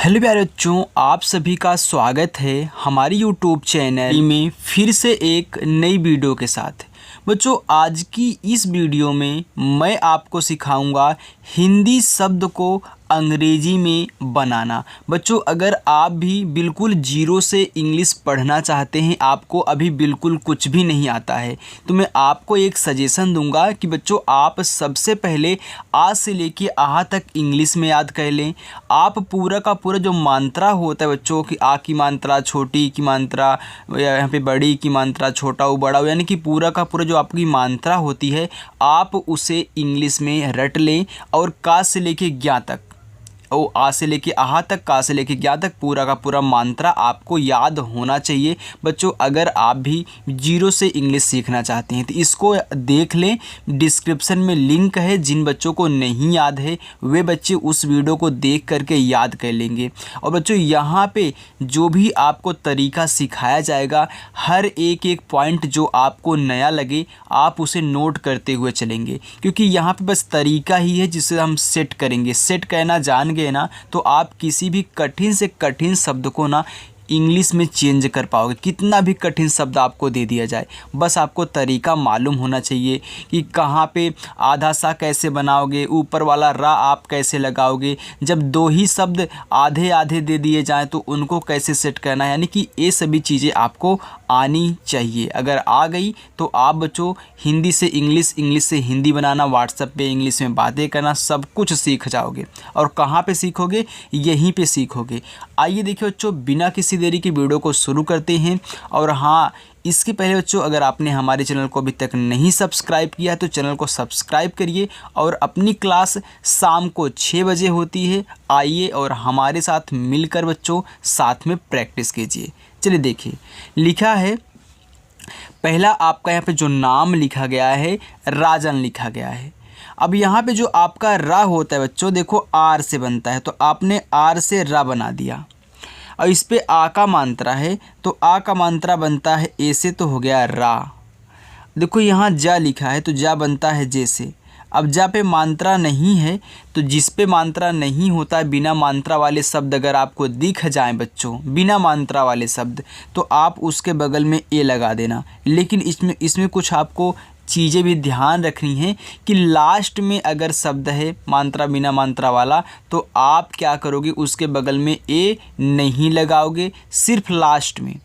Hello प्यारे बच्चों, आप सभी का स्वागत है हमारी यूट्यूब चैनल में फिर से एक नई वीडियो के साथ। बच्चों, आज की इस वीडियो में मैं आपको सिखाऊंगा हिंदी शब्द को अंग्रेजी में बनाना। बच्चों, अगर आप भी बिल्कुल जीरो से इंग्लिश पढ़ना चाहते हैं, आपको अभी बिल्कुल कुछ भी नहीं आता है, तो मैं आपको एक सजेशन दूंगा कि बच्चों आप सबसे पहले आ से लेके आ तक इंग्लिश में याद कर लें। आप पूरा का पूरा जो मात्रा होता है बच्चों की, आ की मात्रा, छोटी की मात्रा, या यहाँ पे बड़ी की मात्रा, छोटा वो बड़ा, यानी कि पूरा का पूरा जो आपकी मात्रा होती है, आप उसे इंग्लिश में रट लें। और का से लेके ज्ञा तक, ओ आ से लेके आहा तक, का से लेके ज्ञा तक पूरा का पूरा मात्रा आपको याद होना चाहिए। बच्चों, अगर आप भी जीरो से इंग्लिश सीखना चाहते हैं तो इसको देख लें, डिस्क्रिप्शन में लिंक है। जिन बच्चों को नहीं याद है वे बच्चे उस वीडियो को देख करके याद कर लेंगे। और बच्चों, यहाँ पे जो भी आपको तरीका सिखाया जाएगा, हर एक एक पॉइंट जो आपको नया लगे आप उसे नोट करते हुए चलेंगे, क्योंकि यहाँ पे बस तरीका ही है जिसे हम सेट करेंगे। सेट करना जान गए ना तो आप किसी भी कठिन से कठिन शब्द को ना इंग्लिश में चेंज कर पाओगे। कितना भी कठिन शब्द आपको दे दिया जाए, बस आपको तरीका मालूम होना चाहिए कि कहाँ पे आधा सा कैसे बनाओगे, ऊपर वाला रा आप कैसे लगाओगे, जब दो ही शब्द आधे आधे दे दिए जाएं तो उनको कैसे सेट करना है। यानी कि ये सभी चीज़ें आपको आनी चाहिए। अगर आ गई तो आप बच्चों हिंदी से इंग्लिश, इंग्लिश से हिंदी बनाना, व्हाट्सएप पे इंग्लिश में बातें करना, सब कुछ सीख जाओगे। और कहाँ पे सीखोगे? यहीं पे सीखोगे। आइए देखिए बच्चों, बिना किसी देरी की वीडियो को शुरू करते हैं। और हाँ, इसके पहले बच्चों अगर आपने हमारे चैनल को अभी तक नहीं सब्सक्राइब किया है तो चैनल को सब्सक्राइब करिए। और अपनी क्लास शाम को 6 बजे होती है, आइए और हमारे साथ मिलकर बच्चों साथ में प्रैक्टिस कीजिए। चलिए देखिए, लिखा है पहला आपका यहाँ पे जो नाम लिखा गया है, राजन लिखा गया है। अब यहाँ पे जो आपका रा होता है बच्चों, देखो आर से बनता है, तो आपने आर से रा बना दिया। और इस पे आ का मात्रा है तो आ का मात्रा बनता है ए से, तो हो गया रा। देखो यहाँ जा लिखा है तो जा बनता है जे से। अब जा पे मात्रा नहीं है, तो जिस पे मात्रा नहीं होता है, बिना मात्रा वाले शब्द अगर आपको दिख जाएं बच्चों, बिना मात्रा वाले शब्द, तो आप उसके बगल में ए लगा देना। लेकिन इसमें कुछ आपको चीज़ें भी ध्यान रखनी है कि लास्ट में अगर शब्द है मात्रा बिना मात्रा वाला, तो आप क्या करोगे, उसके बगल में ए नहीं लगाओगे, सिर्फ लास्ट में।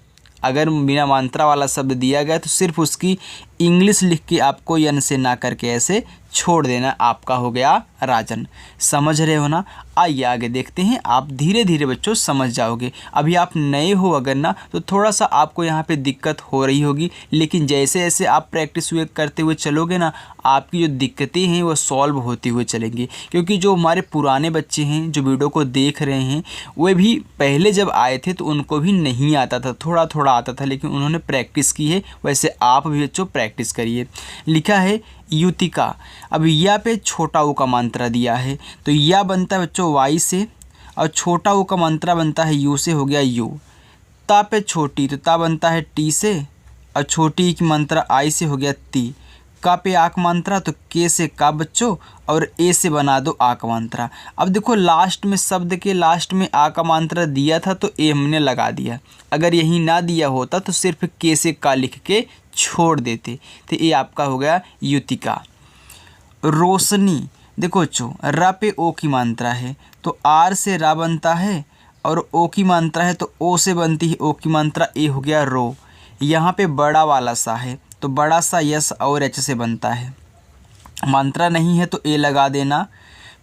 अगर बिना मात्रा वाला शब्द दिया गया तो सिर्फ उसकी इंग्लिश लिख के आपको यन से ना करके ऐसे छोड़ देना। आपका हो गया राजन। समझ रहे हो ना? आइए आगे देखते हैं, आप धीरे धीरे बच्चों समझ जाओगे। अभी आप नए हो अगर ना, तो थोड़ा सा आपको यहाँ पे दिक्कत हो रही होगी, लेकिन जैसे जैसे आप प्रैक्टिस करते हुए चलोगे ना, आपकी जो दिक्कतें हैं वो सॉल्व होती हुए चलेंगी। क्योंकि जो हमारे पुराने बच्चे हैं जो वीडियो को देख रहे हैं, वे भी पहले जब आए थे तो उनको भी नहीं आता था, थोड़ा थोड़ा आता था, लेकिन उन्होंने प्रैक्टिस की है। वैसे आप भी बच्चों प्रैक्टिस करिए। लिखा है युतिका। अब या पे छोटा ऊ का मात्रा दिया है, तो या बनता है बच्चों वाई से, और छोटा ऊ का मात्रा बनता है यू से, हो गया यू। ता पे छोटी, तो ता बनता है टी से, और छोटी की मात्रा आई से, हो गया ती। का पे आक मात्रा, तो के से का बच्चों, और ए से बना दो आक मात्रा। अब देखो लास्ट में, शब्द के लास्ट में आ का मात्रा दिया था तो ए हमने लगा दिया। अगर यही ना दिया होता तो सिर्फ के से का लिख के छोड़ देते, तो ये आपका हो गया युतिका। रोशनी, देखो बच्चों रा पे ओ की मात्रा है, तो आर से रा बनता है, और ओ की मात्रा है तो ओ से बनती है ओ की मात्रा, ए हो गया रो। यहाँ पे बड़ा वाला सा है तो बड़ा सा यस और एच से बनता है, मात्रा नहीं है तो ए लगा देना।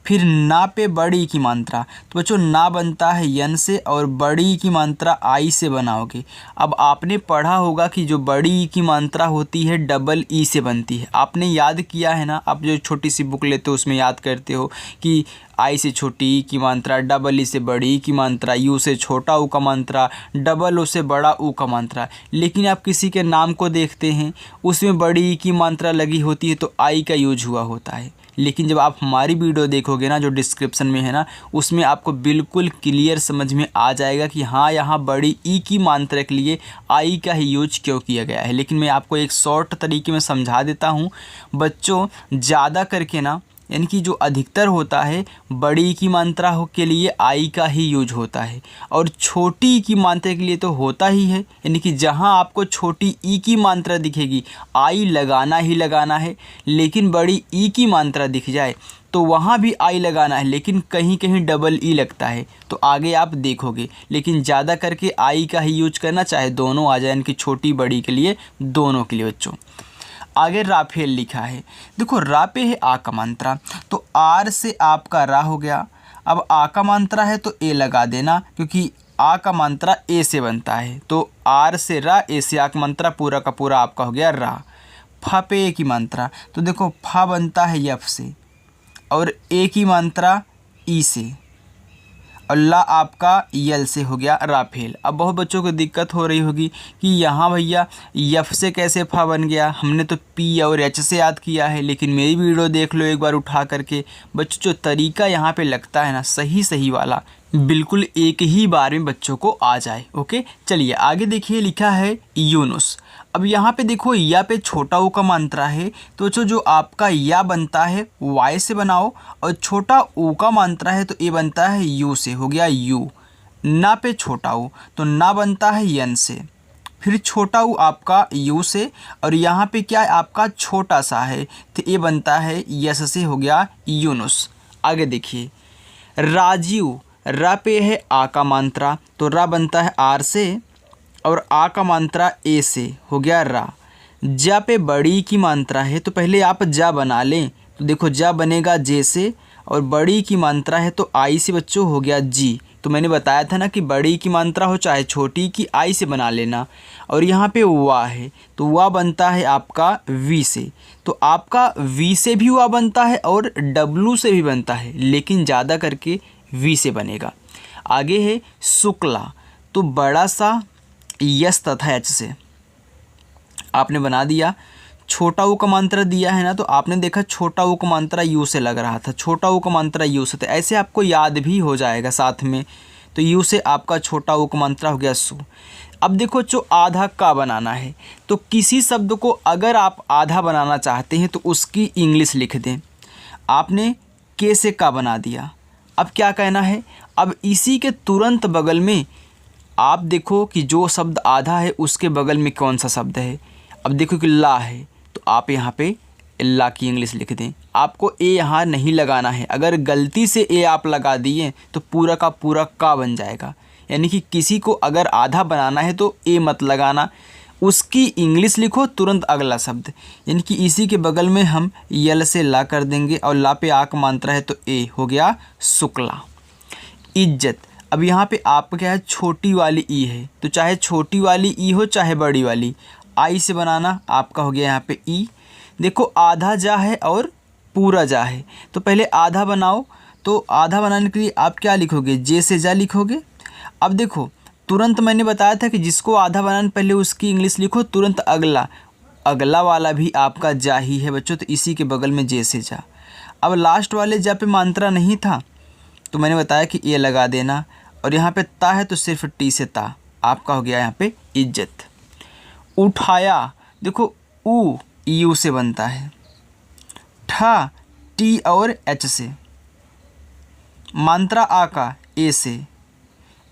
फिर ना पे बड़ी की मात्रा, तो बच्चों ना बनता है यन से, और बड़ी की मात्रा आई से बनाओगे। अब आपने पढ़ा होगा कि जो बड़ी की मात्रा होती है डबल ई से बनती है, आपने याद किया है ना। आप जो छोटी सी बुक लेते हो उसमें याद करते हो कि आई से छोटी ई की मात्रा, डबल ई से बड़ी ई की मात्रा, यू से छोटा ऊ का मात्रा, डबल ओ से बड़ा ऊ का मात्रा। लेकिन आप किसी के नाम को देखते हैं उसमें बड़ी ई की मात्रा लगी होती है तो आई का यूज हुआ होता है। लेकिन जब आप हमारी वीडियो देखोगे ना, जो डिस्क्रिप्शन में है ना, उसमें आपको बिल्कुल क्लियर समझ में आ जाएगा कि हाँ यहाँ बड़ी ई की मात्रा के लिए आई का ही यूज क्यों किया गया है। लेकिन मैं आपको एक शॉर्ट तरीके में समझा देता हूँ बच्चों। ज़्यादा करके ना यानी कि जो अधिकतर होता है बड़ी की मात्रा के लिए आई का ही यूज होता है, और छोटी की मात्रा के लिए तो होता ही है। यानी कि जहाँ आपको छोटी ई की मात्रा दिखेगी आई लगाना ही लगाना है, लेकिन बड़ी ई की मात्रा दिख जाए तो वहाँ भी आई लगाना है, लेकिन कहीं कहीं डबल ई लगता है, तो आगे आप देखोगे। लेकिन ज़्यादा करके आई का ही यूज करना, चाहे दोनों आ जाए, यानी कि छोटी बड़ी के लिए, दोनों के लिए बच्चों। आगे राफेल लिखा है। देखो रा पे है आ का मात्रा, तो आर से आपका रा हो गया। अब आ का मात्रा है तो ए लगा देना, क्योंकि आ का मात्रा ए से बनता है, तो आर से रा, ए से आ का मात्रा, पूरा का पूरा आपका हो गया रा। फा पे ए की मात्रा, तो देखो फा बनता है यफ से, और ए की मात्रा ई से, और ला आपका यल से हो गया राफेल। अब बहुत बच्चों को दिक्कत हो रही होगी कि यहाँ भैया यफ से कैसे फा बन गया, हमने तो पी और एच से याद किया है। लेकिन मेरी वीडियो देख लो एक बार उठा करके बच्चों, जो तरीका यहाँ पे लगता है ना सही वाला, बिल्कुल एक ही बार में बच्चों को आ जाए। ओके चलिए आगे देखिए, लिखा है यूनुस। अब यहाँ पे देखो या पे छोटा ऊ का मात्रा है, तो जो आपका या बनता है वाई से बनाओ, और छोटा ऊ का मात्रा है तो ये बनता है यू से, हो गया यू। ना पे छोटा ऊ तो ना बनता है यन से, फिर छोटा ऊ आपका यू से, और यहाँ पे क्या है आपका छोटा सा है तो ये बनता है यस से, हो गया यूनुस। आगे देखिए राजीव, रा पे है आ का मात्रा, तो रा बनता है आर से, और आ का मात्रा ए से, हो गया रा। जा पे बड़ी की मात्रा है तो पहले आप जा बना लें, तो देखो जा बनेगा जे से, और बड़ी की मात्रा है तो आई से बच्चों, हो गया जी। तो मैंने बताया था ना कि बड़ी की मात्रा हो चाहे छोटी की, आई से बना लेना। और यहाँ पे वा है तो वा बनता है आपका वी से, तो आपका वी से भी वा बनता है और डब्लू से भी बनता है, लेकिन ज़्यादा करके वी से बनेगा। आगे है शुक्ला, तो बड़ा सा यस तथा एच से आपने बना दिया। छोटा ऊ का मात्रा दिया है ना, तो आपने देखा छोटा ऊ का मात्रा यू से लग रहा था, छोटा ऊ का मात्रा यू से, तो ऐसे आपको याद भी हो जाएगा साथ में। तो यू से आपका छोटा ऊ का मात्रा हो गया सु। अब देखो जो आधा का बनाना है, तो किसी शब्द को अगर आप आधा बनाना चाहते हैं तो उसकी इंग्लिश लिख दें। आपने के से का बना दिया, अब क्या कहना है, अब इसी के तुरंत बगल में आप देखो कि जो शब्द आधा है उसके बगल में कौन सा शब्द है। अब देखो कि ला है, तो आप यहाँ पे ला की इंग्लिश लिख दें। आपको ए यहाँ नहीं लगाना है, अगर गलती से ए आप लगा दिए तो पूरा का पूरा का बन जाएगा। यानी कि किसी को अगर आधा बनाना है तो ए मत लगाना, उसकी इंग्लिश लिखो तुरंत अगला शब्द। यानी कि इसी के बगल में हम यल से ला कर देंगे, और ला पे आ का मात्रा है तो ए, हो गया शुक्ला। इज्जत, अब यहाँ पे आपका क्या है छोटी वाली ई है, तो चाहे छोटी वाली ई हो चाहे बड़ी वाली, आई से बनाना, आपका हो गया यहाँ पे ई। देखो आधा जा है और पूरा जा है, तो पहले आधा बनाओ, तो आधा बनाने के लिए आप क्या लिखोगे, जे से जा लिखोगे। अब देखो तुरंत मैंने बताया था कि जिसको आधा बनाना पहले उसकी इंग्लिश लिखो, तुरंत अगला वाला भी आपका जा ही है बच्चों, तो इसी के बगल में जे से जा। अब लास्ट वाले जा पे मात्रा नहीं था तो मैंने बताया कि ये लगा देना, और यहाँ पे ता है तो सिर्फ टी से ता, आपका हो गया यहाँ पे इज्जत। उठाया, देखो ऊ यू से बनता है, ठा टी और एच से, मात्रा आ का ए से,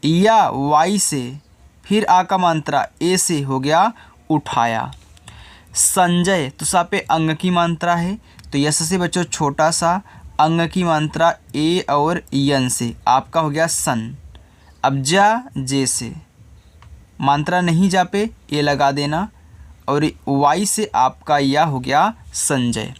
या वाई से, फिर आ का मात्रा ए से, हो गया उठाया। संजय, तो सा पे अंग की मात्रा है, तो यस से बच्चों छोटा सा, अंग की मात्रा ए और यन से, आपका हो गया सन। अब जा जे से, मात्रा नहीं जा पे ए लगा देना, और वाई से आपका या हो गया संजय।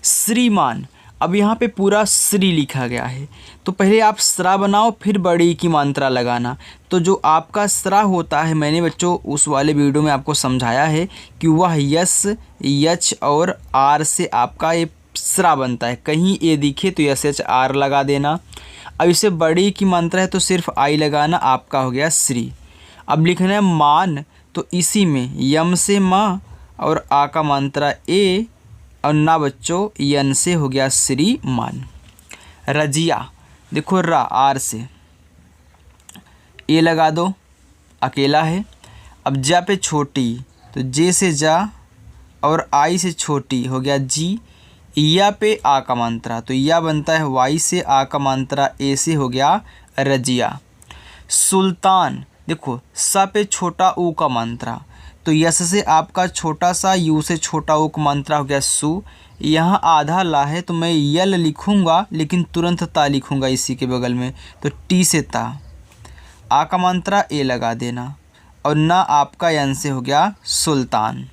श्रीमान, अब यहाँ पे पूरा श्री लिखा गया है, तो पहले आप स्रा बनाओ फिर बड़ी की मात्रा लगाना। तो जो आपका स्रा होता है, मैंने बच्चों उस वाले वीडियो में आपको समझाया है कि वह यस, यच और आर से आपका ये स्रा बनता है। कहीं ए दिखे तो यस एच आर लगा देना। अब इसे बड़ी की मात्रा है तो सिर्फ आई लगाना, आपका हो गया श्री। अब लिखना है मान, तो इसी में यम से माँ और आ का मात्रा ए, और ना बच्चों यन से, हो गया श्री मान। रजिया, देखो रा आर से ए लगा दो, अकेला है। अब जा पे छोटी, तो जे से जा और आई से छोटी, हो गया जी। या पे आ का मात्रा, तो या बनता है वाई से, आ का मात्रा ए से हो गया रजिया। सुल्तान, देखो सा पे छोटा ऊ का मात्रा, तो यस से आपका छोटा सा, यू से छोटा ऊ का मात्रा हो गया सु। यहाँ आधा ला है तो मैं यल लिखूँगा लेकिन तुरंत ता लिखूँगा इसी के बगल में, तो टी से ता, आ का मात्रा ए लगा देना और ना आपका यन से हो गया सुल्तान।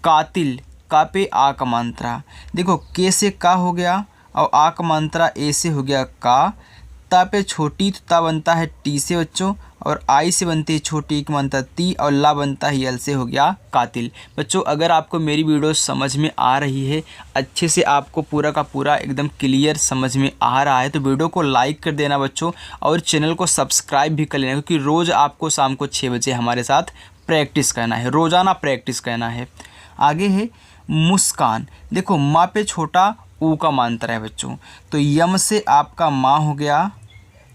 कातिल, का पे आ का मात्रा, देखो के से का हो गया और आ का मात्रा ए से हो गया का। ता पे छोटी, तो ता बनता है टी से बच्चों, और आई से बनती है छोटी की मात्रा ती, और ला बनता है यल से हो गया कातिल। बच्चों अगर आपको मेरी वीडियो समझ में आ रही है, अच्छे से आपको पूरा का पूरा एकदम क्लियर समझ में आ रहा है, तो वीडियो को लाइक कर देना बच्चों, और चैनल को सब्सक्राइब भी कर लेना, क्योंकि रोज़ आपको शाम को 6 बजे हमारे साथ प्रैक्टिस करना है, रोज़ाना प्रैक्टिस करना है। आगे है मुस्कान, देखो माँ पे छोटा ऊ का मात्रा है बच्चों, तो यम से आपका माँ हो गया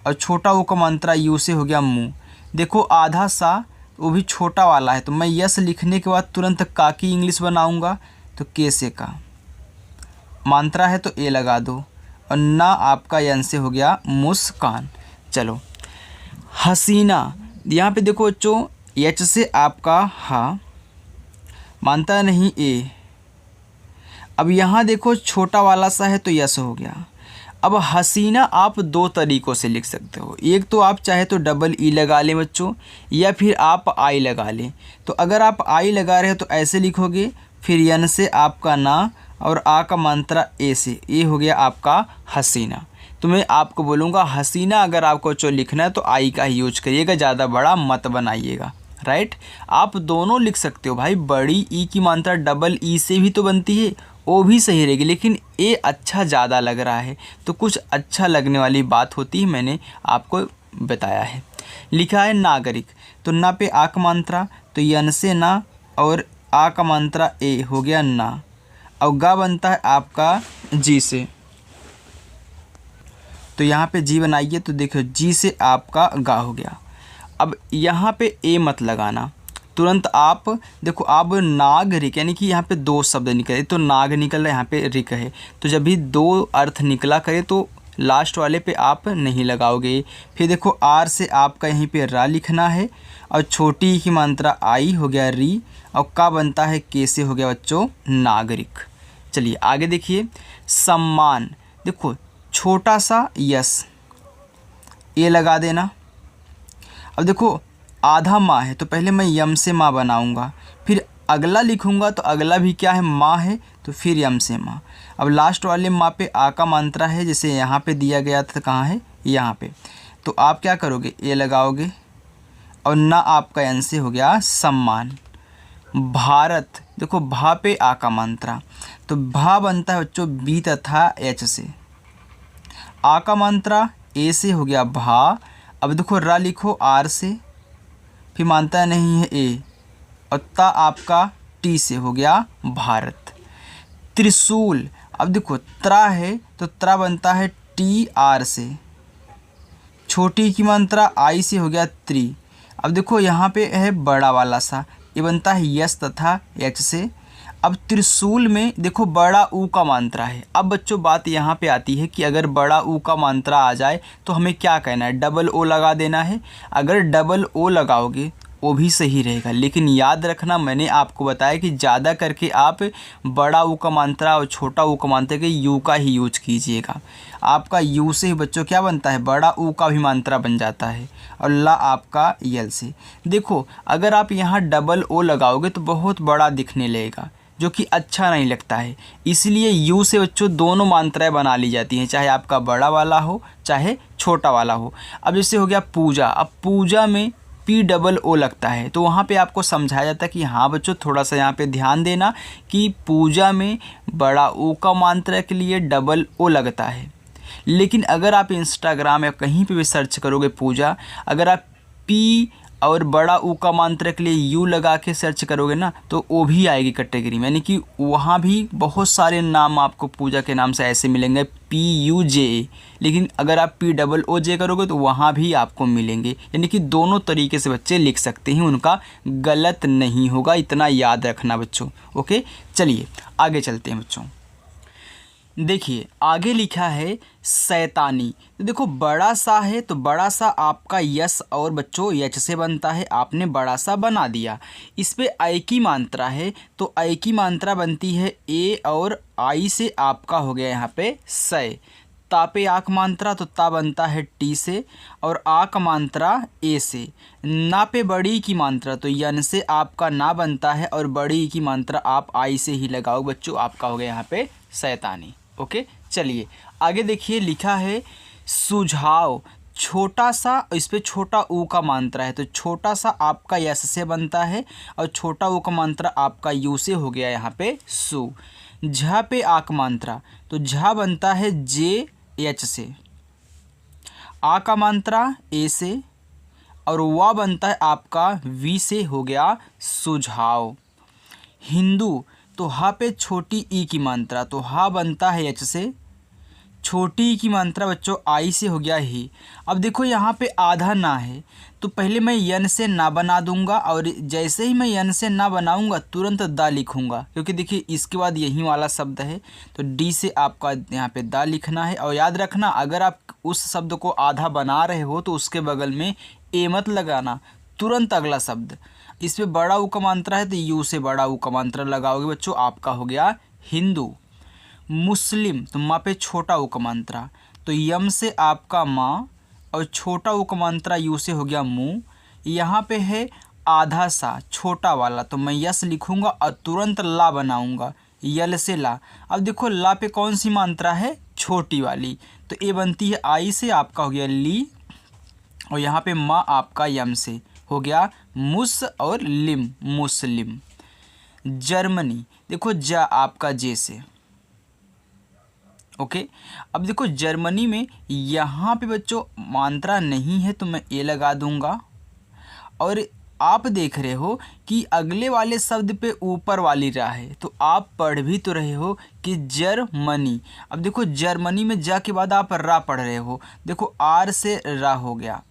और छोटा ऊ का मात्रा यू से हो गया मुँह। देखो आधा सा, वो भी छोटा वाला है, तो मैं यस लिखने के बाद तुरंत का की इंग्लिश बनाऊंगा, तो के से का, मात्रा है तो ए लगा दो, और ना आपका यन से हो गया मुस्कान। चलो हसीना, यहाँ पे देखो बच्चों एच से आपका हा, मानता नहीं ए। अब यहाँ देखो छोटा वाला सा है तो यस हो गया। अब हसीना आप 2 तरीक़ों से लिख सकते हो, एक तो आप चाहे तो डबल ई लगा लें बच्चों, या फिर आप आई लगा लें। तो अगर आप आई लगा रहे हो तो ऐसे लिखोगे, फिर यन से आपका ना और आ का मात्रा ए से, ए हो गया आपका हसीना। तो मैं आपको बोलूँगा हसीना अगर आपको जो लिखना है तो आई का ही यूज करिएगा, ज़्यादा बड़ा मत बनाइएगा, राइट। आप दोनों लिख सकते हो भाई, बड़ी ई की मात्रा डबल ई से भी तो बनती है, वो भी सही रहेगी, लेकिन ए अच्छा ज़्यादा लग रहा है, तो कुछ अच्छा लगने वाली बात होती है, मैंने आपको बताया है। लिखा है नागरिक, तो ना पे आ का मात्रा, तो यन से ना और आ का मात्रा ए हो गया ना, और गा बनता है आपका जी से, तो यहाँ पे जी बनाइए, तो देखो जी से आपका गा हो गया। अब यहाँ पे ए मत लगाना, तुरंत आप देखो, अब नागरिक यानी कि यहाँ पे 2 शब्द निकले, तो नाग निकल रहा है, यहाँ पे रिक है, तो जब भी 2 अर्थ निकला करे तो लास्ट वाले पे आप नहीं लगाओगे। फिर देखो आर से आपका यहीं पे रा लिखना है, और छोटी की मात्रा आई हो गया री, और का बनता है के से हो गया बच्चों नागरिक। चलिए आगे देखिए, सम्मान, देखो छोटा सा यस, ए लगा देना। अब देखो आधा माँ है, तो पहले मैं यम से माँ बनाऊंगा, फिर अगला लिखूंगा तो अगला भी क्या है माँ है, तो फिर यम से माँ। अब लास्ट वाले माँ पे आ का मात्रा है, जैसे यहाँ पे दिया गया था, कहाँ है यहाँ पे, तो आप क्या करोगे ए लगाओगे, और ना आपका यन से हो गया सम्मान। भारत, देखो भा पे आ का मात्रा, तो भा बनता है बच्चों बी तथा एच से, आ का मात्रा ए से हो गया भा। अब देखो रा लिखो आर से, फिर मानता नहीं है ए, और ता आपका टी से हो गया भारत। त्रिशूल, अब देखो त्रा है तो त्रा बनता है टी आर से, छोटी की मात्रा आई से हो गया त्रि। अब देखो यहाँ पे है बड़ा वाला सा, ये बनता है यस तथा एच से। अब त्रिशूल में देखो बड़ा ऊ का मात्रा है। अब बच्चों बात यहाँ पे आती है कि अगर बड़ा ऊ का मात्रा आ जाए तो हमें क्या कहना है, डबल ओ लगा देना है। अगर डबल ओ लगाओगे वो भी सही रहेगा, लेकिन याद रखना मैंने आपको बताया कि ज़्यादा करके आप बड़ा ऊ का मात्रा और छोटा ऊ का मात्रा के यू का ही यूज कीजिएगा। आपका यू से ही बच्चों क्या बनता है, बड़ा ऊ का भी मात्रा बन जाता है, और ला आपका यल से। देखो अगर आप यहाँ डबल ओ लगाओगे तो बहुत बड़ा दिखने लगेगा, जो कि अच्छा नहीं लगता है। इसलिए यू से बच्चों दोनों मात्राएं बना ली जाती हैं, चाहे आपका बड़ा वाला हो चाहे छोटा वाला हो। अब जैसे हो गया पूजा, अब पूजा में पी डबल ओ लगता है, तो वहाँ पे आपको समझाया जाता है कि हाँ बच्चों थोड़ा सा यहाँ पे ध्यान देना कि पूजा में बड़ा ओ का मात्रा के लिए डबल ओ लगता है। लेकिन अगर आप इंस्टाग्राम या कहीं पे भी सर्च करोगे पूजा, अगर आप पी और बड़ा ऊ का मात्रा के लिए यू लगा के सर्च करोगे ना, तो वो भी आएगी कैटेगरी में, यानी कि वहाँ भी बहुत सारे नाम आपको पूजा के नाम से ऐसे मिलेंगे PUJA। लेकिन अगर आप POOJ करोगे तो वहाँ भी आपको मिलेंगे, यानी कि दोनों तरीके से बच्चे लिख सकते हैं, उनका गलत नहीं होगा, इतना याद रखना बच्चों। ओके चलिए आगे चलते हैं बच्चों। देखिए आगे लिखा है शैतानी। तो देखो बड़ा सा है तो बड़ा सा आपका यस और बच्चों यच से बनता है, आपने बड़ा सा बना दिया। इस पे आई की मात्रा है तो आई की मात्रा बनती है ए और आई से आपका हो गया यहाँ पे सय। ता पे आक मात्रा तो ता बनता है टी से और आ का मात्रा ए से। ना पे बड़ी की मात्रा तो यन से आपका ना बनता है और बड़ी की मात्रा आप आई से ही लगाओ बच्चों, आपका हो गया यहाँ पे शैतानी। ओके चलिए आगे देखिए लिखा है सुझाव। छोटा सा इस पे छोटा ऊ का मात्रा है तो छोटा सा आपका यस से बनता है और छोटा ऊ का मात्रा आपका यू से हो गया यहाँ पे सु। झा पे आक मात्रा तो झा बनता है जे एच से, आ का मात्रा ए से और वा बनता है आपका वी से, हो गया सुझाव। हिंदू तो हा पे छोटी ई की मात्रा तो हा बनता है एच से, छोटी ई की मात्रा बच्चों आई से, हो गया ही। अब देखो यहाँ पे आधा ना है तो पहले मैं यन से ना बना दूंगा और जैसे ही मैं यन से ना बनाऊंगा तुरंत दा लिखूंगा, क्योंकि देखिए इसके बाद यही वाला शब्द है तो डी से आपका यहाँ पे दा लिखना है। और याद रखना अगर आप उस शब्द को आधा बना रहे हो तो उसके बगल में ए मत लगाना, तुरंत अगला शब्द। इस पर बड़ा ऊ का मात्रा है तो यू से बड़ा ऊ का मात्रा लगाओगे बच्चों, आपका हो गया हिंदू। मुस्लिम तो माँ पे छोटा ऊ का मात्रा तो यम से आपका माँ और छोटा ऊ का मात्रा यू से हो गया मुँह। यहाँ पे है आधा सा छोटा वाला तो मैं यस लिखूँगा और तुरंत ला बनाऊँगा, यल से ला। अब देखो ला पे कौन सी मात्रा है, छोटी वाली, तो ए बनती है आई से, आपका हो गया ली और यहाँ पे माँ आपका यम से, हो गया मुस और लिम मुस्लिम। जर्मनी देखो जा आपका जे से। ओके अब देखो जर्मनी में यहाँ पे बच्चों मात्रा नहीं है तो मैं ए लगा दूंगा और आप देख रहे हो कि अगले वाले शब्द पे ऊपर वाली रा है तो आप पढ़ भी तो रहे हो कि जर्मनी। अब देखो जर्मनी में जा के बाद आप रा पढ़ रहे हो, देखो आर से रा हो गया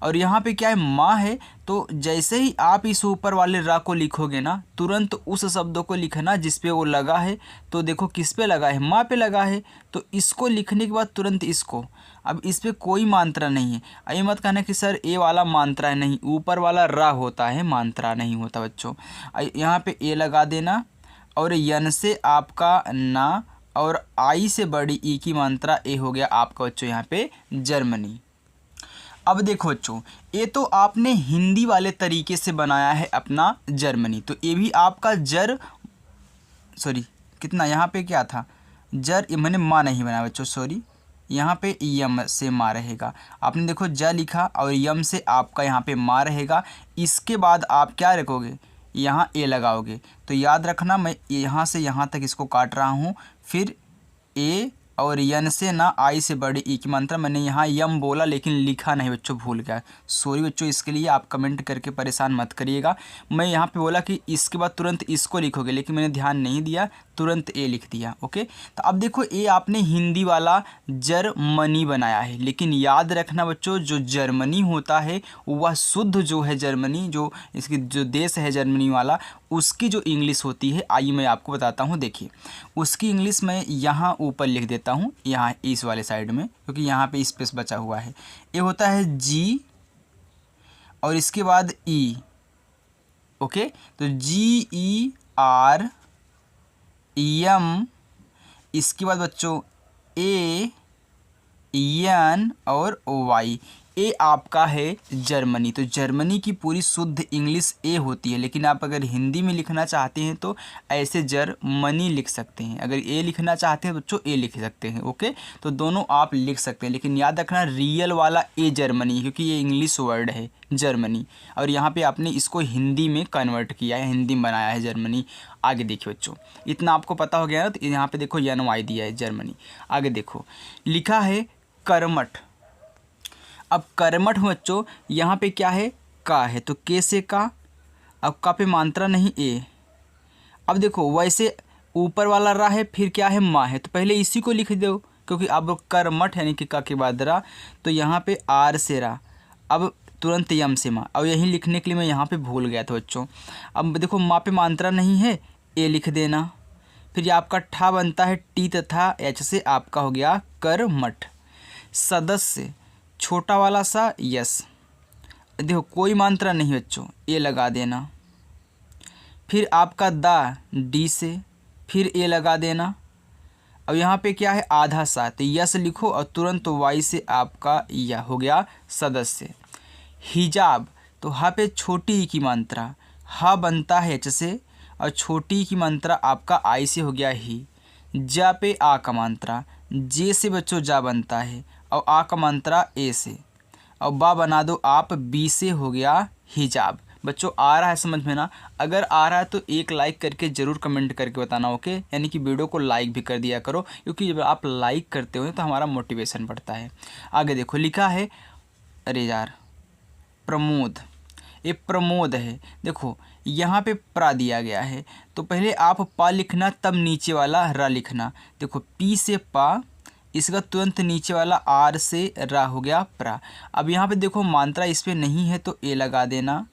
और यहाँ पे क्या है माँ है तो जैसे ही आप इस ऊपर वाले रा को लिखोगे ना तुरंत उस शब्द को लिखना जिस पे वो लगा है। तो देखो किस पे लगा है, माँ पे लगा है, तो इसको लिखने के बाद तुरंत इसको। अब इस पे कोई मात्रा नहीं है, ये मत कहना कि सर ए वाला मात्रा है, नहीं ऊपर वाला रा होता है, मात्रा नहीं होता बच्चों। यहाँ पे ए लगा देना और यन से आपका ना और आई से बड़ी ई की मात्रा ए, हो गया आपका बच्चों यहाँ पे जर्मनी। अब देखो बच्चों ये तो आपने हिंदी वाले तरीके से बनाया है अपना जर्मनी, तो ये भी आपका कितना यहाँ पे क्या था मैंने माँ नहीं बनाया बच्चों, सॉरी, यहाँ पे यम से माँ रहेगा। आपने देखो ज लिखा और यम से आपका यहाँ पे माँ रहेगा। इसके बाद आप क्या रखोगे, यहाँ ए लगाओगे। तो याद रखना मैं यहाँ से यहाँ तक इसको काट रहा हूँ, फिर ए और यन से ना आई से बड़ी ई की मात्रा। मैंने यहाँ यम बोला लेकिन लिखा नहीं बच्चों, भूल गया, सॉरी बच्चों, इसके लिए आप कमेंट करके परेशान मत करिएगा। मैं यहाँ पे बोला कि इसके बाद तुरंत इसको लिखोगे लेकिन मैंने ध्यान नहीं दिया, तुरंत ए लिख दिया। ओके तो अब देखो ए आपने हिंदी वाला जर्मनी बनाया है, लेकिन याद रखना बच्चों जो जर्मनी होता है वह शुद्ध जो है जर्मनी, जो इसकी जो देश है जर्मनी वाला, उसकी जो इंग्लिश होती है आइए मैं आपको बताता हूँ। देखिए उसकी इंग्लिश मैं यहाँ ऊपर लिख देता हूँ, यहाँ इस वाले साइड में, क्योंकि यहाँ पे स्पेस बचा हुआ है। ये होता है जी और इसके बाद ई। ओके तो GER यम, इसके बाद बच्चों AN और वाई, ए आपका है जर्मनी। तो जर्मनी की पूरी शुद्ध इंग्लिश ए होती है, लेकिन आप अगर हिंदी में लिखना चाहते हैं तो ऐसे जर्मनी लिख सकते हैं। अगर ए लिखना चाहते हैं बच्चों ए लिख सकते हैं। ओके तो दोनों आप लिख सकते हैं, लेकिन याद रखना रियल वाला ए जर्मनी, क्योंकि ये इंग्लिश वर्ड है जर्मनी और यहाँ पे आपने इसको हिंदी में कन्वर्ट किया है, हिंदी में बनाया है जर्मनी। आगे देखिए बच्चों इतना आपको पता हो गया ना, तो यहाँ पे देखो NY दिया है जर्मनी। आगे देखो लिखा है कर्मठ। अब कर्मठ बच्चों यहाँ पे क्या है, का है तो के से का, अब का पे मात्रा नहीं ए। अब देखो वैसे ऊपर वाला रा है फिर क्या है माँ है, तो पहले इसी को लिख दो, क्योंकि अब कर्मठ यानी कि का के बाद रा, तो यहाँ पे आर से रा, अब तुरंत यम से माँ। और यही लिखने के लिए मैं यहाँ पे भूल गया था बच्चों। अब देखो माँ पे मात्रा नहीं है, ए लिख देना, फिर ये आपका ठा बनता है टी तथा एच से, आपका हो गया कर्मठ। सदस्य छोटा वाला सा यस, देखो कोई मात्रा नहीं बच्चों, ए लगा देना। फिर आपका दा डी से, फिर ए लगा देना। अब यहाँ पे क्या है आधा सा, तो यस लिखो और तुरंत वाई से आपका या हो गया सदस्य। हिजाब तो हा पे छोटी ई की मात्रा, हा बनता है एच से और छोटी ई की मात्रा आपका आई से हो गया ही। जा पे आ का मात्रा, जे से बच्चों जा बनता है और आ का मात्रा ए से, और बा बना दो आप, बी से हो गया हिजाब। बच्चों आ रहा है समझ में ना? अगर आ रहा है तो एक लाइक करके ज़रूर कमेंट करके बताना, ओके? यानी कि वीडियो को लाइक भी कर दिया करो, क्योंकि जब आप लाइक करते हो तो हमारा मोटिवेशन बढ़ता है। आगे देखो लिखा है, अरे यार प्रमोद, ये प्रमोद है। देखो यहाँ पे प्रा दिया गया है, तो पहले आप पा लिखना तब नीचे वाला रा लिखना। देखो पी से पा, इसका तुरंत नीचे वाला आर से रा हो गया प्रा। अब यहाँ पे देखो मात्रा इस पर नहीं है तो ए लगा देना,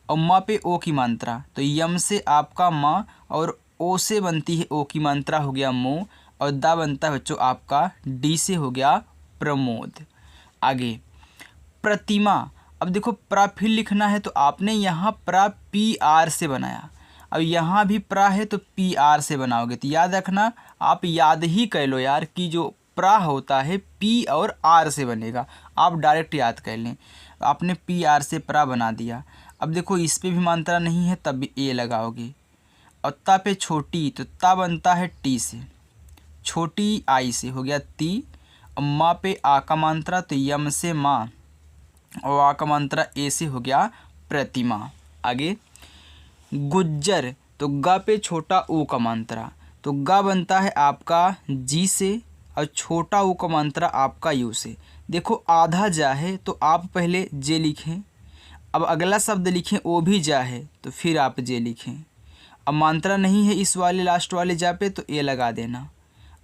और माँ पे ओ की मात्रा, तो यम से आपका माँ और ओ से बनती है ओ की मात्रा हो गया मो, और दा बनता है बच्चों आपका डी से हो गया प्रमोद। आगे प्रतिमा, अब देखो प्रा फिर लिखना है तो आपने यहाँ प्रा पी आर से बनाया, अब यहाँ भी प्रा है तो पी आर से बनाओगे। तो याद रखना, आप याद ही कर लो यार कि जो प्रा होता है पी और आर से बनेगा, आप डायरेक्ट याद कर लें। आपने पी आर से प्रा बना दिया। अब देखो इस पे भी मात्रा नहीं है तब भी ए लगाओगे, और ता पे छोटी, तो ता बनता है टी से, छोटी आई से हो गया ती, और माँ पे आ का मात्रा, तो यम से माँ और आ का मात्रा ए से हो गया प्रतिमा। आगे गुज्जर, तो गा पे छोटा ऊ का मात्रा, तो गा बनता है आपका जी से और छोटा ऊ का मात्रा आपका यू से। देखो आधा जा है तो आप पहले जे लिखें, अब अगला शब्द लिखें ओ भी जा है तो फिर आप जे लिखें। अब मात्रा नहीं है इस वाले लास्ट वाले जा पे तो ए लगा देना,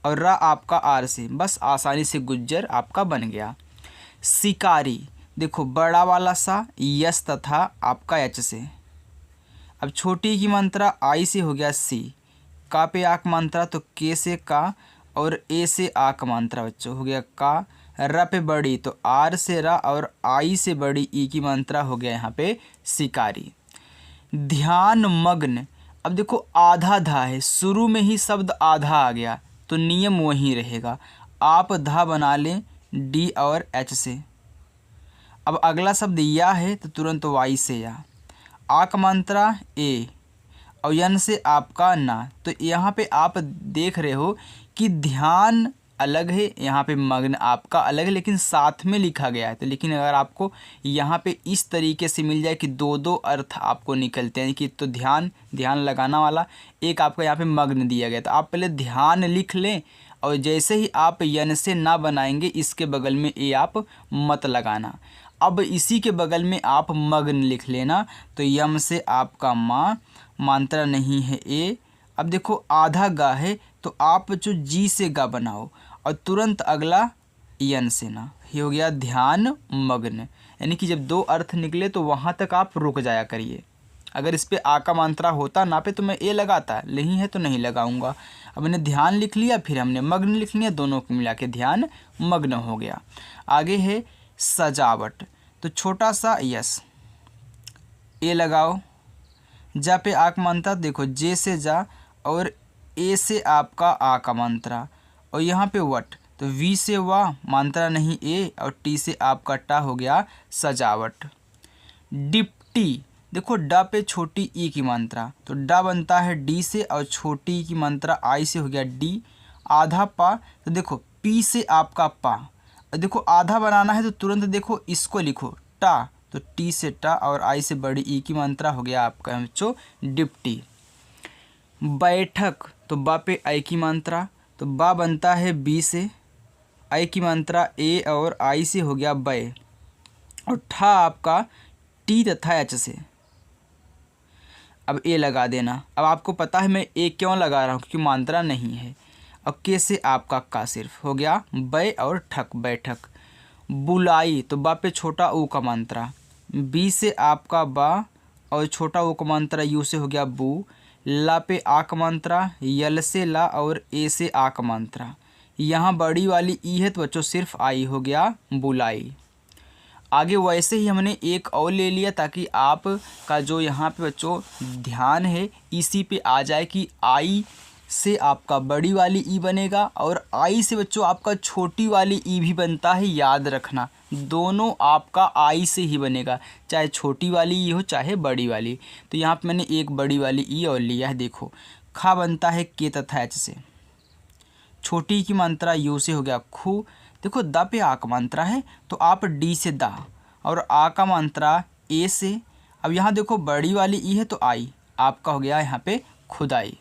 और रा आपका आर से, बस आसानी से गुज्जर आपका बन गया। शिकारी, देखो बड़ा वाला सा यस तथा आपका एच से, अब छोटी की मात्रा आई से हो गया सी, का पे आक मात्रा तो के से का, और ए से आक मात्रा बच्चों हो गया का, र पे बड़ी तो आर से रा, और आई से बड़ी ई की मात्रा हो गया यहाँ पे शिकारी। ध्यान मग्न, अब देखो आधा धा है, शुरू में ही शब्द आधा आ गया तो नियम वहीं रहेगा, आप धा बना लें डी और एच से। अब अगला शब्द या है तो तुरंत वाई से या, आक मात्रा ए और यन से आपका ना। तो यहाँ पे आप देख रहे हो कि ध्यान अलग है, यहाँ पे मग्न आपका अलग है, लेकिन साथ में लिखा गया है। तो लेकिन अगर आपको यहाँ पे इस तरीके से मिल जाए कि दो दो अर्थ आपको निकलते हैं कि तो ध्यान लगाना वाला, एक आपका यहाँ पे मग्न दिया गया, तो आप पहले ध्यान लिख लें, और जैसे ही आप यन से ना बनाएंगे इसके बगल में ए आप मत लगाना। अब इसी के बगल में आप मग्न लिख लेना, तो यम से आपका माँ, मात्रा नहीं है ए। अब देखो आधा गा है तो आप जो जी से गा बनाओ और तुरंत अगला यन से ना, ये हो गया ध्यान मग्न। यानी कि जब दो अर्थ निकले तो वहाँ तक आप रुक जाया करिए। अगर इस पे आ का मात्रा होता ना पे तो मैं ए लगाता, नहीं है तो नहीं लगाऊंगा। अब मैंने ध्यान लिख लिया, फिर हमने मग्न लिख लिया, दोनों को मिला के ध्यान मग्न हो गया। आगे है सजावट, तो छोटा सा यस, ए लगाओ, जा पे आ का मात्रा, देखो जे से जा और ए से आपका आ का मात्रा, और यहाँ पे वट, तो वी से वाह, मात्रा नहीं ए, और टी से आपका टा हो गया सजावट। डिप्टी, देखो डा पे छोटी ई की मात्रा, तो डा बनता है डी से और छोटी ई की मात्रा आई से हो गया डी। आधा पा, तो देखो पी से आपका पा, और देखो आधा बनाना है तो तुरंत देखो इसको लिखो टा, तो टी से टा और आई से बड़ी ई की मात्रा हो गया आपका बच्चों डिप्टी। बैठक, तो बा पे आई की मात्रा, तो बा बनता है बी से, आई की मात्रा ए और आई से हो गया बै, और ठा आपका टी तथा एच से। अब ए लगा देना। अब आपको पता है मैं ए क्यों लगा रहा हूँ, क्योंकि मात्रा नहीं है। अब के से आपका का सिर्फ हो गया बै और ठक, बैठक। बुलाई, तो बा पे छोटा ऊ का मात्रा, बी से आपका बा और छोटा ऊ का मात्रा यू से हो गया बू। ला पे आक मात्रा, यल से ला और ए से आक मात्रा। यहाँ बड़ी वाली ई है तो बच्चों सिर्फ आई हो गया बुलाई। आगे वैसे ही हमने एक और ले लिया ताकि आप का जो यहाँ पे बच्चों ध्यान है इसी पे आ जाए कि आई से आपका बड़ी वाली ई बनेगा और आई से बच्चों आपका छोटी वाली ई भी बनता है। याद रखना दोनों आपका आई से ही बनेगा, चाहे छोटी वाली ई हो चाहे बड़ी वाली। तो यहाँ पे मैंने एक बड़ी वाली ई और लिया है। देखो खा बनता है के तथा एच से, छोटी की मात्रा यू से हो गया खू। देखो द पे आ का मात्रा है तो आप डी से दा और आ का मात्रा ए से। अब यहाँ देखो बड़ी वाली ई है तो आई, आपका हो गया यहाँ पे खुदाई।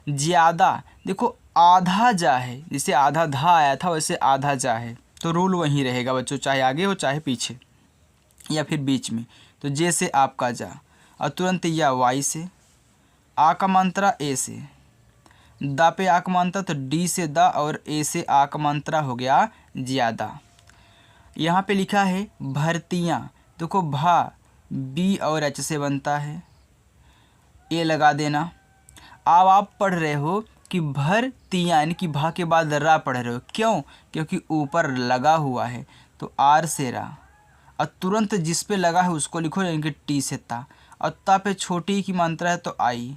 ज़्यादा देखो आधा जा है, जैसे आधा धा आया था वैसे आधा जा है तो रूल वहीं रहेगा बच्चों, चाहे आगे हो चाहे पीछे या फिर बीच में। तो जे से आपका जा और तुरंत या वाई से, आ का मात्रा ए से, दा पे आ का मात्रा तो डी से दा और ए से आ का मात्रा हो गया ज़्यादा। यहाँ पे लिखा है भर्तियाँ, देखो भा बी और एच से बनता है, ए लगा देना। अब आप पढ़ रहे हो कि भर्तियाँ यानी कि भा के बाद रा पढ़ रहे हो, क्यों? क्योंकि ऊपर लगा हुआ है तो आर से रा और तुरंत जिस पे लगा है उसको लिखो यानी कि टी से ता और ता पे छोटी की मात्रा है तो आई।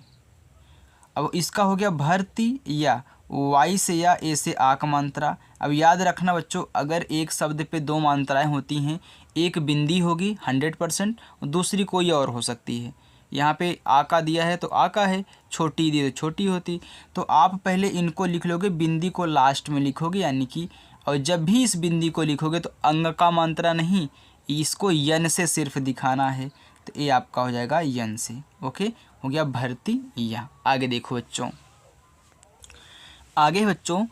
अब इसका हो गया भर्ती या वाई से या ए से आ का मात्रा। अब याद रखना बच्चों अगर एक शब्द पे दो मात्राएं होती हैं, एक बिंदी होगी 100% और दूसरी कोई और हो सकती है। यहाँ पे आ का दिया है तो आ का है, छोटी दी तो छोटी होती। तो आप पहले इनको लिख लोगे, बिंदी को लास्ट में लिखोगे यानी कि, और जब भी इस बिंदी को लिखोगे तो अंग का मात्रा नहीं, इसको यन से सिर्फ दिखाना है तो ये आपका हो जाएगा यन से। ओके हो गया भर्ती या। आगे देखो बच्चों, आगे बच्चों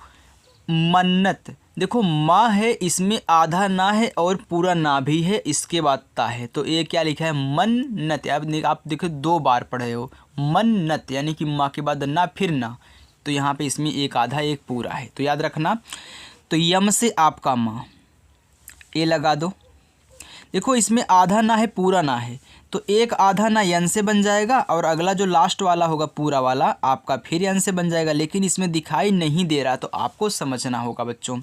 मन्नत। देखो माँ है इसमें आधा ना है और पूरा ना भी है, इसके बाद ता है तो ये क्या लिखा है मन्नत। आप देखो दो बार पढ़े हो मन्नत यानी कि माँ के बाद ना फिर ना, तो यहाँ पे इसमें एक आधा एक पूरा है तो याद रखना। तो यम से आपका माँ, ए लगा दो। देखो इसमें आधा ना है पूरा ना है तो एक आधा ना यन से बन जाएगा और अगला जो लास्ट वाला होगा पूरा वाला आपका फिर यन से बन जाएगा, लेकिन इसमें दिखाई नहीं दे रहा तो आपको समझना होगा बच्चों।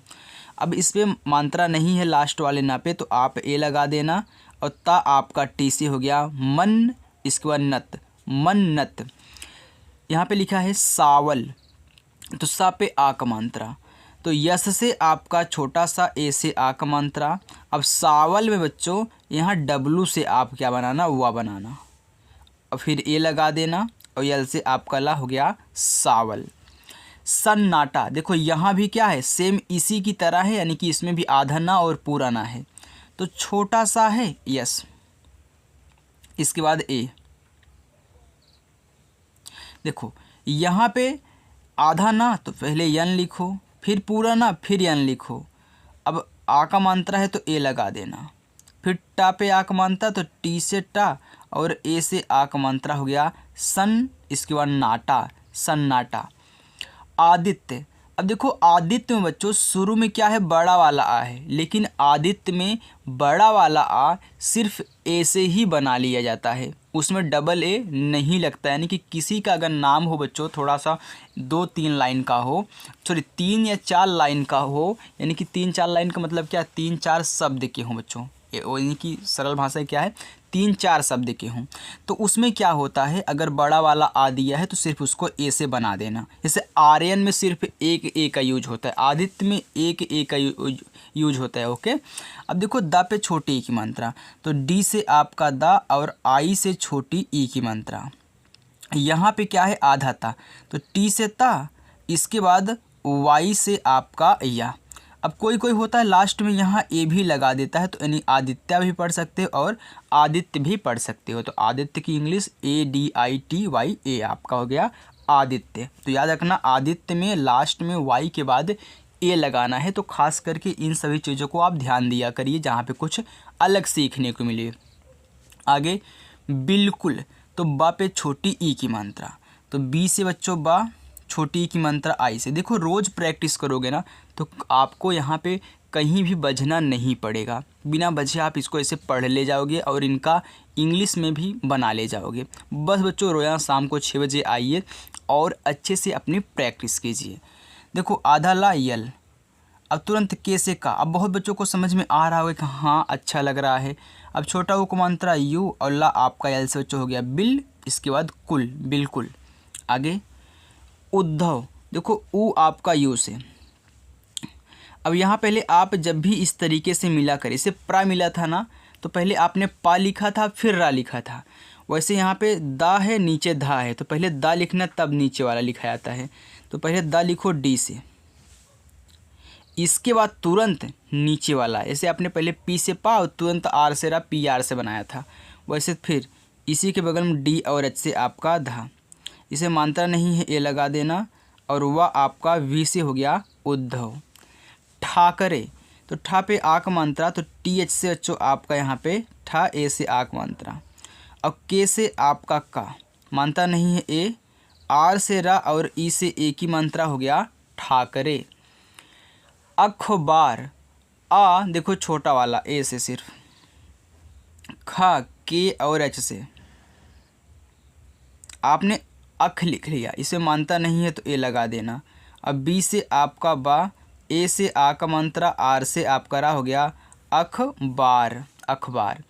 अब इस पे मात्रा नहीं है लास्ट वाले ना पे तो आप ए लगा देना और ता आपका टी से हो गया मन, इसके बाद नत मन्नत। यहाँ पे लिखा है सावल तो सा पे आ का मात्रा तो यस से आपका छोटा सा ए से आ का मात्रा। अब सावल में बच्चों यहाँ डब्लू से आप क्या बनाना वा बनाना और फिर ए लगा देना और यल से आपका ला हो गया सावल। सन्नाटा, देखो यहाँ भी क्या है सेम इसी की तरह है यानी कि इसमें भी आधा ना और पूरा ना है तो छोटा सा है यस, इसके बाद ए। देखो यहाँ पे आधा ना तो पहले यन लिखो, फिर पूरा ना फिर यन लिखो। अब आ का मात्रा है तो ए लगा देना, फिर टा पे आ का मात्रा तो टी से टा और ए से आ का मात्रा हो गया सन, इसके बाद नाटा सन्नाटा। आदित्य, अब देखो आदित्य में बच्चों शुरू में क्या है बड़ा वाला आ है, लेकिन आदित्य में बड़ा वाला आ सिर्फ ए से ही बना लिया जाता है, उसमें डबल ए नहीं लगता। यानी कि किसी का अगर नाम हो बच्चों थोड़ा सा 2-3 लाइन का हो, सॉरी 3 या 4 लाइन का हो, यानी कि 3-4 लाइन का मतलब क्या 3-4 शब्द के हों बच्चों, यानी कि सरल भाषा क्या है 3-4 शब्द के हों, तो उसमें क्या होता है अगर बड़ा वाला आ दिया है तो सिर्फ उसको ए से बना देना। जैसे आर्यन में सिर्फ एक ए का यूज होता है, आदित्य में एक ए का यूज होता है। ओके अब देखो द पे छोटी ई की मात्रा तो डी से आपका द और आई से छोटी ई की मात्रा। यहाँ पे क्या है आधा ता तो टी से ता, इसके बाद वाई से आपका या। अब कोई कोई होता है लास्ट में यहाँ ए भी लगा देता है तो यानी आदित्य भी पढ़ सकते हो और आदित्य भी पढ़ सकते हो। तो आदित्य की इंग्लिश ADITY आपका हो गया आदित्य। तो याद रखना आदित्य में लास्ट में वाई के बाद ए लगाना है। तो खास करके इन सभी चीज़ों को आप ध्यान दिया करिए जहाँ पे कुछ अलग सीखने को मिले। आगे बिल्कुल तो बा पे छोटी ई की मात्रा तो बी से बच्चों बा, छोटी ई की मात्रा आई से। देखो रोज़ प्रैक्टिस करोगे ना तो आपको यहाँ पे कहीं भी बजना नहीं पड़ेगा। बिना बजे आप इसको ऐसे पढ़ ले जाओगे और इनका इंग्लिश में भी बना ले जाओगे। बस बच्चों रोज़ाना शाम को 6 बजे आइए और अच्छे से अपनी प्रैक्टिस कीजिए। देखो आधा ला यल, अब तुरंत के से का। अब बहुत बच्चों को समझ में आ रहा होगा कि हाँ अच्छा लग रहा है। अब छोटा ऊ को मात्रा यू और ला आपका यल से बच्चों हो गया बिल, इसके बाद कुल, बिल्कुल। आगे उद्धव, देखो ऊ आपका यू से। अब यहाँ पहले आप जब भी इस तरीके से मिला करें, इसे प्रा मिला था ना, तो पहले आपने पा लिखा था फिर रा लिखा था। वैसे यहाँ पे दा है नीचे धा है, तो पहले दा लिखना तब नीचे वाला लिखा जाता है। तो पहले दा लिखो डी से, इसके बाद तुरंत नीचे वाला। ऐसे आपने पहले पी से पा और तुरंत आर से रा पी आर से बनाया था। वैसे फिर इसी के बगल में डी और एच से आपका धा, इसे मात्रा नहीं है ए लगा देना, और वह आपका वी से हो गया उद्धव। ठाकरे, तो ठा पे आक मात्रा, तो टी एच से बच्चों आपका यहाँ पे ठा, ए से आक मात्रा। और के से आपका का, मात्रा नहीं है ए, आर से रा और ई से ए की मात्रा हो गया ठाकरे। अखबार, आ देखो छोटा वाला ए से सिर्फ, खा के और एच से आपने अख लिख लिया, इसे मानता नहीं है तो ए लगा देना। अब बी से आपका बा, ए से आ का मात्रा, आर से आपका रा हो गया अखबार, अखबार।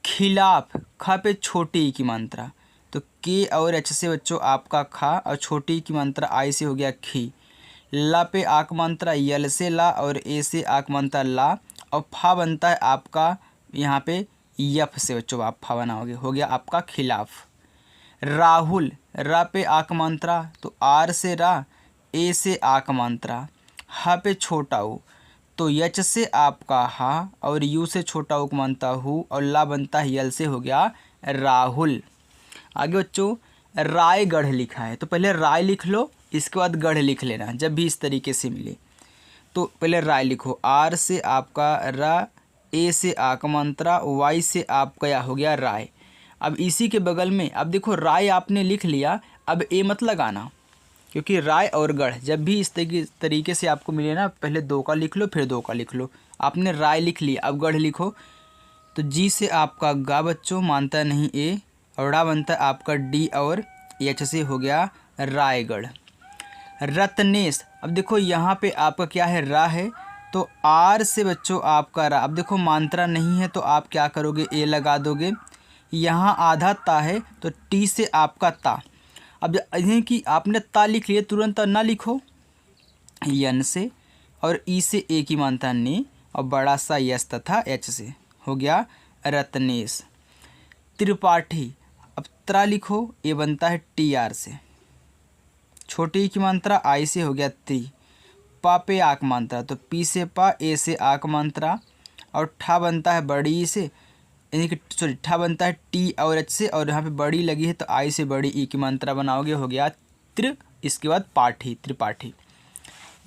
खिलाफ, खा पे छोटी ई की मात्रा, तो के और एच से बच्चों आपका खा और छोटी ई की मात्रा आई से हो गया खी। ला पे आक मात्रा, यल से ला और ए से आक मात्रा ला, और फा बनता है आपका यहाँ पे यफ से बच्चों आप फा बनाओगे, हो गया आपका खिलाफ। राहुल, रा पे आक मात्रा, तो आर से रा, ए से आक मात्रा, हा पे छोटा ऊ, तो यच से आपका हा और यू से छोटा ऊ बनता हूँ, और ला बनता है यल से हो गया राहुल। आगे बच्चों रायगढ़ लिखा है, तो पहले राय लिख लो, इसके बाद गढ़ लिख लेना जब भी इस तरीके से मिले। तो पहले राय लिखो, आर से आपका रा, ए से आक मात्रा, वाई से आपका या हो गया राय। अब इसी के बगल में अब देखो राय आपने लिख लिया, अब ए मत लगाना, क्योंकि राय और गढ़ जब भी इस तरीके से आपको मिले ना, पहले दो का लिख लो फिर दो का लिख लो। आपने राय लिख लिया, अब गढ़ लिखो, तो जी से आपका गा बच्चों, मानता नहीं ए, और ड़ा बनता है आपका डी और एच से हो गया रायगढ़। रत्नेश, अब देखो यहाँ पे आपका क्या है रा है, तो आर से बच्चों आपका रा। अब देखो मात्रा नहीं है तो आप क्या करोगे ए लगा दोगे। यहाँ आधा ता है तो टी से आपका ता। अब इन्हें कि आपने ता लिख लिया, तुरंत ना लिखो, यन से और ई से ए की मात्रा ने, और बड़ा सा यस तथा एच से हो गया रत्नेश। त्रिपाठी, अब त्रा लिखो, ए बनता है टी आर से, छोटी की मात्रा आई से हो गया त्री। पा पे आक मात्रा, तो पी से पा, ए से आक मात्रा, और ठा बनता है बड़ी ई से, यानी कि सॉरी ठा बनता है टी और एच से, और यहाँ पे बड़ी लगी है तो आई से बड़ी ई की मात्रा बनाओगे, हो गया त्रि। इसके बाद पाठी, त्रिपाठी।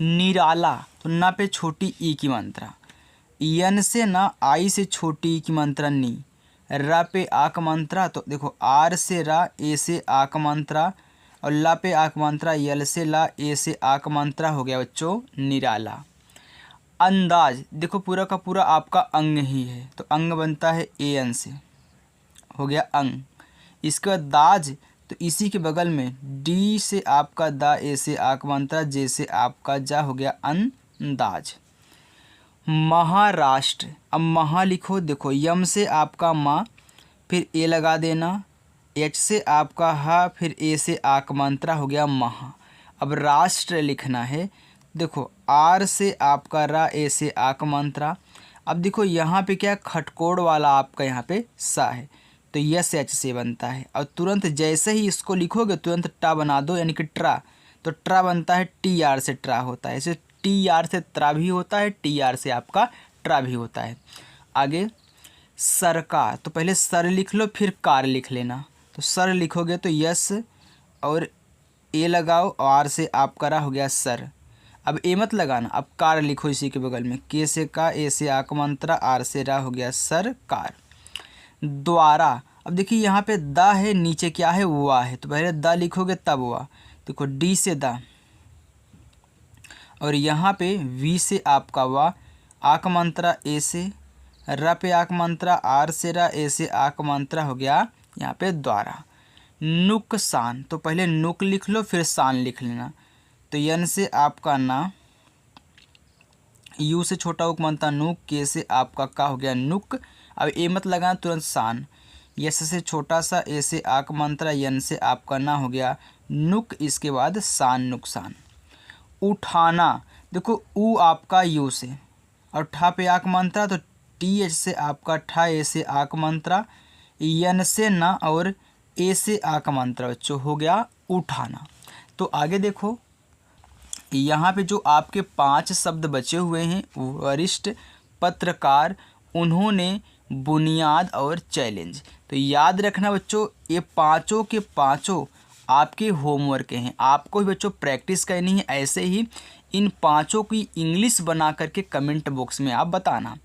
निराला, तो ना पे छोटी ई की मात्रा, यन से ना, आई से छोटी ई की मात्रा नी, रा पे आक मात्रा, तो देखो आर से रा, ए से आक मात्रा, और ला पे आक मात्रा, यल से ला, ए से आक मात्रा, हो गया बच्चों निराला। अंदाज, देखो पूरा का पूरा आपका अंग ही है, तो अंग बनता है ए एन से, हो गया अंग। इसके बाद दाज, तो इसी के बगल में डी से आपका दा, ए से आक मात्रा, जे से आपका जा, हो गया अंदाज। महाराष्ट्र, अब महा लिखो, देखो यम से आपका माँ, फिर ए लगा देना, एच से आपका हा, फिर ए से आक मात्रा, हो गया महा। अब राष्ट्र लिखना है, देखो आर से आपका रा, ए से आक मात्रा। अब देखो यहाँ पे क्या खटकोड़ वाला आपका यहाँ पे सा है, तो यस एच से बनता है, और तुरंत जैसे ही इसको लिखोगे तुरंत टा बना दो, यानी कि ट्रा, तो ट्रा बनता है टी आर से ट्रा होता है। ऐसे टी आर से त्रा भी होता है, टी आर से आपका ट्रा भी होता है। आगे सरकार, तो पहले सर लिख लो फिर कार लिख लेना, तो सर लिखोगे तो यस और ए लगाओ, और आर से आपका रा, हो गया सर। अब ए मत लगाना, अब कार लिखो इसी के बगल में, के से का, ए से आक मात्रा, आर से रा, हो गया सर कार। द्वारा, अब देखिए यहाँ पे दा है, नीचे क्या है वा है, तो पहले दा लिखोगे तब वा, देखो डी से दा, और यहाँ पे वी से आपका वा, आक मात्रा ए से, र पे आक मात्रा आर से रा, ए से आक मात्रा हो गया यहाँ पे द्वारा। नुकसान, तो पहले नुक लिख लो फिर सान लिख लेना। तो यन से आपका ना, यू से छोटा उक मात्रा नुक, के से आपका का हो गया नुक। अब ए मत लगाना तुरंत सान। यस से छोटा सा, ए से आक मात्रा, यन से आपका ना हो गया नुक, इसके बाद सान नुकसान। उठाना, देखो ऊ आपका यू से और ठा पे आक मात्रा, तो टी एच से आपका ठा, ए से आक मात्रा, यन से ना और ए से आक मात्रा बच्चों हो गया उठाना। तो आगे देखो यहाँ पे जो आपके 5 शब्द बचे हुए हैं, वरिष्ठ, पत्रकार, उन्होंने, बुनियाद और चैलेंज। तो याद रखना बच्चों ये पांचों के पांचों आपके होमवर्क हैं, आपको ही बच्चों प्रैक्टिस करनी है। ऐसे ही इन पांचों की इंग्लिश बना करके कमेंट बॉक्स में आप बताना।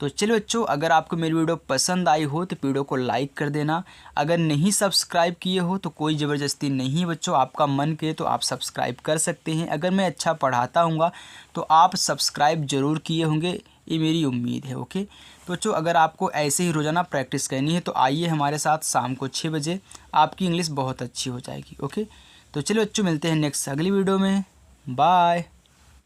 तो चलो बच्चों, अगर आपको मेरी वीडियो पसंद आई हो तो वीडियो को लाइक कर देना। अगर नहीं सब्सक्राइब किए हो तो कोई ज़बरदस्ती नहीं है बच्चों, आपका मन करे तो आप सब्सक्राइब कर सकते हैं। अगर मैं अच्छा पढ़ाता हूँगा तो आप सब्सक्राइब ज़रूर किए होंगे, ये मेरी उम्मीद है। ओके, तो बच्चों अगर आपको ऐसे ही रोज़ाना प्रैक्टिस करनी है तो आइए हमारे साथ शाम को 6 बजे, आपकी इंग्लिश बहुत अच्छी हो जाएगी। ओके, तो चलो बच्चों मिलते हैं नेक्स्ट अगली वीडियो में। बाय।